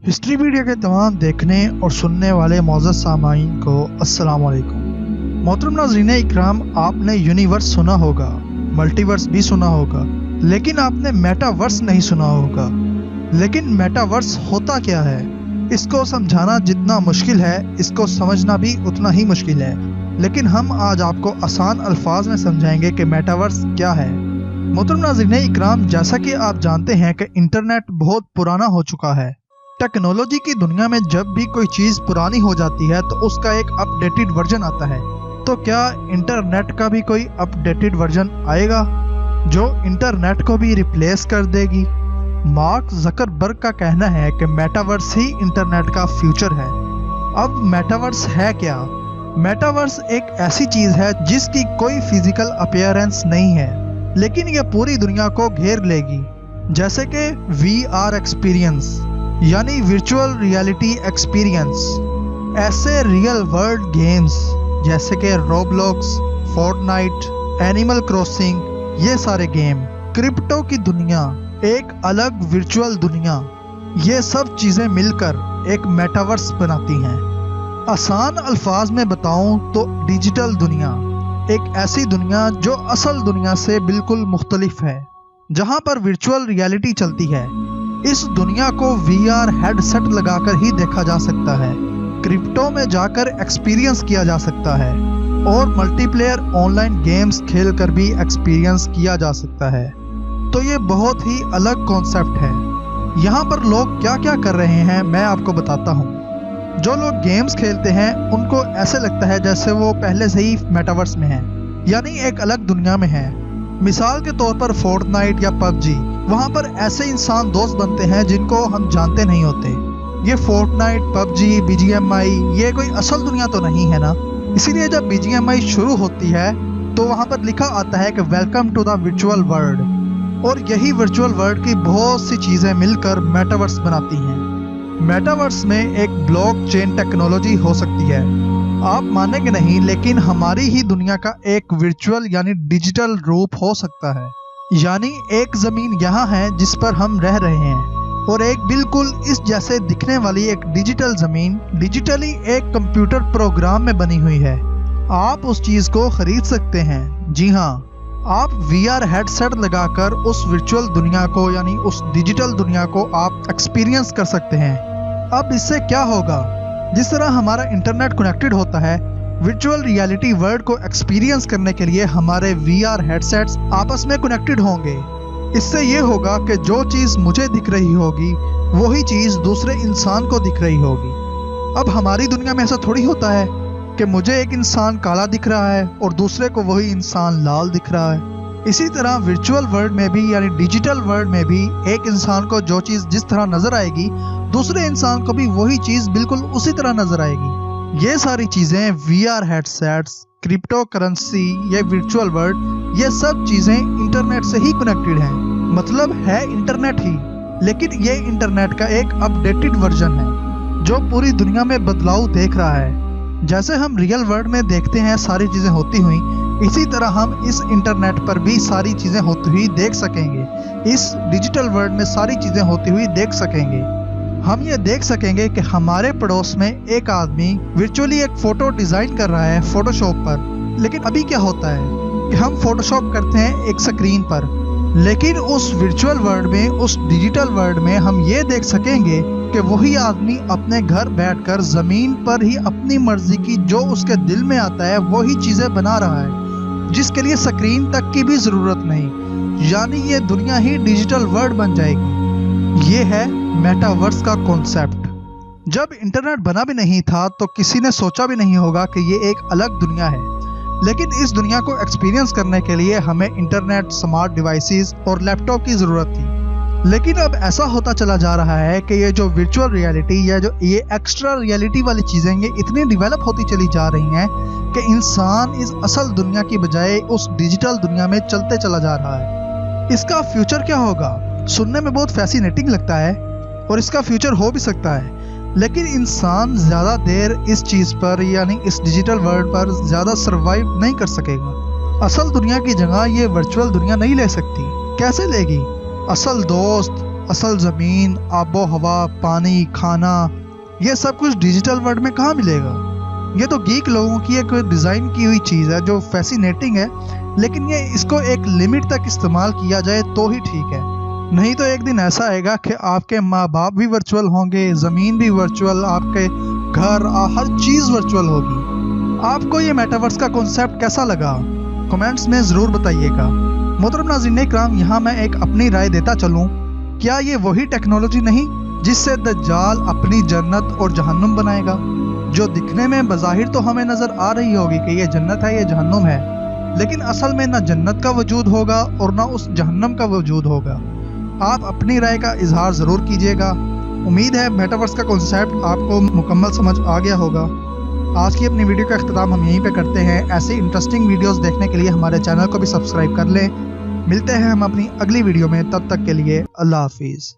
History media کے تمام دیکھنے اور سننے والے معزز سامعین کو السلام علیکم۔ محترم ناظرین اکرام، آپ نے یونیورس سنا ہوگا، ملٹی ورس بھی سنا ہوگا، لیکن آپ نے میٹا ورس نہیں سنا ہوگا۔ لیکن میٹا ورس ہوتا کیا ہے؟ اس کو سمجھانا جتنا مشکل ہے، اس کو سمجھنا بھی اتنا ہی مشکل ہے، لیکن ہم آج آپ کو آسان الفاظ میں سمجھائیں گے کہ میٹا ورس کیا ہے۔ محترم ناظرین اکرام، جیسا کہ آپ جانتے ہیں کہ انٹرنیٹ بہت پرانا ہو چکا ہے۔ ٹیکنالوجی کی دنیا میں جب بھی کوئی چیز پرانی ہو جاتی ہے تو اس کا ایک اپ ڈیٹڈ ورژن آتا ہے۔ تو کیا انٹرنیٹ کا بھی کوئی اپ ڈیٹڈ ورژن آئے گا جو انٹرنیٹ کو بھی ریپلیس کر دے گی؟ مارک زکربرگ کا کہنا ہے کہ میٹاورس ہی انٹرنیٹ کا فیوچر ہے۔ اب میٹاورس ہے کیا؟ میٹاورس ایک ایسی چیز ہے جس کی کوئی فزیکل اپیئرنس نہیں ہے، لیکن یہ پوری دنیا کو گھیر لے گی، جیسے کہ وی آر ایکسپیرینس یعنی ورچوئل ریئلٹی ایکسپیرینس۔ ایسے ریئل ورلڈ گیمز جیسے کہ روبلوکس، فورٹ نائٹ، اینیمل کراسنگ، یہ سارے گیم، کرپٹو کی دنیا، ایک الگ ورچوئل دنیا، یہ سب چیزیں مل کر ایک میٹاورس بناتی ہیں۔ آسان الفاظ میں بتاؤں تو ڈیجیٹل دنیا ایک ایسی دنیا جو اصل دنیا سے بالکل مختلف ہے، جہاں پر ورچوئل ریئلٹی چلتی ہے۔ اس دنیا کو وی آر ہیڈ سیٹ لگا کر ہی دیکھا جا سکتا ہے، کرپٹو میں جا کر ایکسپیرینس کیا جا سکتا ہے، اور multi player on line games کھیل کر بھی ایکسپیرینس کیا جا سکتا ہے۔ تو یہ بہت ہی الگ کانسیپٹ ہے۔ یہاں پر لوگ کیا کیا کر رہے ہیں میں آپ کو بتاتا ہوں۔ جو لوگ گیمز کھیلتے ہیں ان کو ایسے لگتا ہے جیسے وہ پہلے سے ہی میٹاورس میں ہیں، یعنی ایک الگ دنیا میں ہیں۔ مثال کے طور پر فورٹ نائٹ یا پب جی، وہاں پر ایسے انسان دوست بنتے ہیں جن کو ہم جانتے نہیں ہوتے۔ یہ فورٹ نائٹ، پب جی، بی جی ایم آئی، یہ کوئی اصل دنیا تو نہیں ہے نا۔ اسی لیے جب بی جی ایم آئی شروع ہوتی ہے تو وہاں پر لکھا آتا ہے کہ welcome to the virtual world, اور یہی ورچوئل ورلڈ کی بہت سی چیزیں مل کر میٹاورس بناتی ہیں۔ میٹاورس میں ایک بلاک چین ٹیکنالوجی ہو سکتی ہے، آپ مانیں گے نہیں، لیکن ہماری ہی دنیا کا ایک ورچوئل یعنی ڈیجیٹل روپ ہو سکتا ہے۔ یعنی ایک زمین یہاں ہے جس پر ہم رہ رہے ہیں، اور ایک بالکل اس جیسے دکھنے والی ایک ڈیجیٹل زمین ڈیجیٹلی ایک کمپیوٹر پروگرام میں بنی ہوئی ہے۔ آپ اس چیز کو خرید سکتے ہیں، جی ہاں، آپ وی آر ہیڈ سیٹ لگا کر اس ورچوئل دنیا کو یعنی اس ڈیجیٹل دنیا کو آپ ایکسپیرینس کر سکتے ہیں۔ اب اس سے کیا ہوگا؟ جس طرح ہمارا انٹرنیٹ کنیکٹڈ ہوتا ہے، ورچوئل ریئلٹی ورلڈ کو ایکسپیرینس کرنے کے لیے ہمارے وی آر ہیڈ سیٹس آپس میں کنیکٹڈ ہوں گے۔ اس سے یہ ہوگا کہ جو چیز مجھے دکھ رہی ہوگی وہی چیز دوسرے انسان کو دکھ رہی ہوگی۔ اب ہماری دنیا میں ایسا تھوڑی ہوتا ہے کہ مجھے ایک انسان کالا دکھ رہا ہے اور دوسرے کو وہی انسان لال دکھ رہا ہے۔ اسی طرح ورچوئل ورلڈ میں بھی یعنی ڈیجیٹل ورلڈ میں بھی ایک انسان کو جو چیز جس طرح نظر آئے گی، دوسرے انسان کو بھی وہی چیز بالکل اسی طرح نظر آئے گی۔ یہ ساری چیزیں V R headsets, cryptocurrency, یہ ورچوئل ورلڈ، یہ سب چیزیں انٹرنیٹ سے ہی کنیکٹڈ ہیں، مطلب ہے انٹرنیٹ ہی، لیکن یہ انٹرنیٹ کا ایک اپ ڈیٹڈ ورژن ہے جو پوری دنیا میں بدلاؤ دیکھ رہا ہے۔ جیسے ہم ریئل ورلڈ میں دیکھتے ہیں ساری چیزیں ہوتی ہوئی، اسی طرح ہم اس انٹرنیٹ پر بھی ساری چیزیں ہوتی ہوئی دیکھ سکیں گے، اس ڈیجیٹل ورلڈ میں ساری چیزیں ہوتی ہوئی دیکھ سکیں گے۔ ہم یہ دیکھ سکیں گے کہ ہمارے پڑوس میں ایک آدمی ورچولی ایک فوٹو ڈیزائن کر رہا ہے فوٹو شاپ پر، لیکن ابھی کیا ہوتا ہے کہ ہم فوٹو شاپ کرتے ہیں ایک سکرین پر، لیکن اس ورچوئل ورلڈ میں، اس ڈیجیٹل ورلڈ میں ہم یہ دیکھ سکیں گے کہ وہی آدمی اپنے گھر بیٹھ کر زمین پر ہی اپنی مرضی کی جو اس کے دل میں آتا ہے وہی چیزیں بنا رہا ہے، جس کے لیے سکرین تک کی بھی ضرورت نہیں۔ یعنی یہ دنیا ہی ڈیجیٹل ورلڈ بن جائے گی۔ یہ ہے میٹاورس کا کانسیپٹ۔ جب انٹرنیٹ بنا بھی نہیں تھا تو کسی نے سوچا بھی نہیں ہوگا کہ یہ ایک الگ دنیا ہے، لیکن اس دنیا کو ایکسپیرینس کرنے کے لیے ہمیں انٹرنیٹ، سمارٹ ڈیوائسز اور لیپ ٹاپ کی ضرورت تھی۔ لیکن اب ایسا ہوتا چلا جا رہا ہے کہ یہ جو ورچوئل ریئلٹی یا جو یہ ایکسٹرا ریئلٹی والی چیزیں یہ اتنی ڈیولپ ہوتی چلی جا رہی ہیں کہ انسان اس اصل دنیا کی بجائے اس ڈیجیٹل دنیا میں چلتے چلا جا رہا ہے۔ اس کا فیوچر کیا ہوگا؟ سننے میں بہت فیسینیٹنگ لگتا ہے اور اس کا فیوچر ہو بھی سکتا ہے، لیکن انسان زیادہ دیر اس چیز پر یعنی اس ڈیجیٹل ورلڈ پر زیادہ سروائیو نہیں کر سکے گا۔ اصل دنیا کی جگہ یہ ورچوئل دنیا نہیں لے سکتی۔ کیسے لے گی؟ اصل دوست، اصل زمین، آب و ہوا، پانی، کھانا، یہ سب کچھ ڈیجیٹل ورلڈ میں کہاں ملے گا؟ یہ تو گیک لوگوں کی ایک ڈیزائن کی ہوئی چیز ہے جو فیسینیٹنگ ہے، لیکن یہ اس کو ایک لمٹ تک استعمال کیا جائے تو ہی ٹھیک ہے، نہیں تو ایک دن ایسا آئے گا کہ آپ کے ماں باپ بھی ورچوئل ہوں گے، زمین بھی ورچوئل، آپ کے گھر، ہر چیز ورچوئل ہوگی۔ آپ کو یہ میٹاورس کا کنسیپٹ کیسا لگا؟ کمنٹس میں ضرور بتائیے گا۔ محترم ناظرین اکرام، یہاں میں ایک اپنی رائے دیتا چلوں، کیا یہ وہی ٹیکنالوجی نہیں جس سے دجال اپنی جنت اور جہنم بنائے گا؟ جو دکھنے میں بظاہر تو ہمیں نظر آ رہی ہوگی کہ یہ جنت ہے، یہ جہنم ہے، لیکن اصل میں نہ جنت کا وجود ہوگا اور نہ اس جہنم کا وجود ہوگا۔ آپ اپنی رائے کا اظہار ضرور کیجیے گا۔ امید ہے میٹاورس کا کنسیپٹ آپ کو مکمل سمجھ آ گیا ہوگا۔ آج کی اپنی ویڈیو کا اختتام ہم یہیں پہ کرتے ہیں۔ ایسے انٹرسٹنگ ویڈیوز دیکھنے کے لیے ہمارے چینل کو بھی سبسکرائب کر لیں۔ ملتے ہیں ہم اپنی اگلی ویڈیو میں، تب تک کے لیے اللہ حافظ۔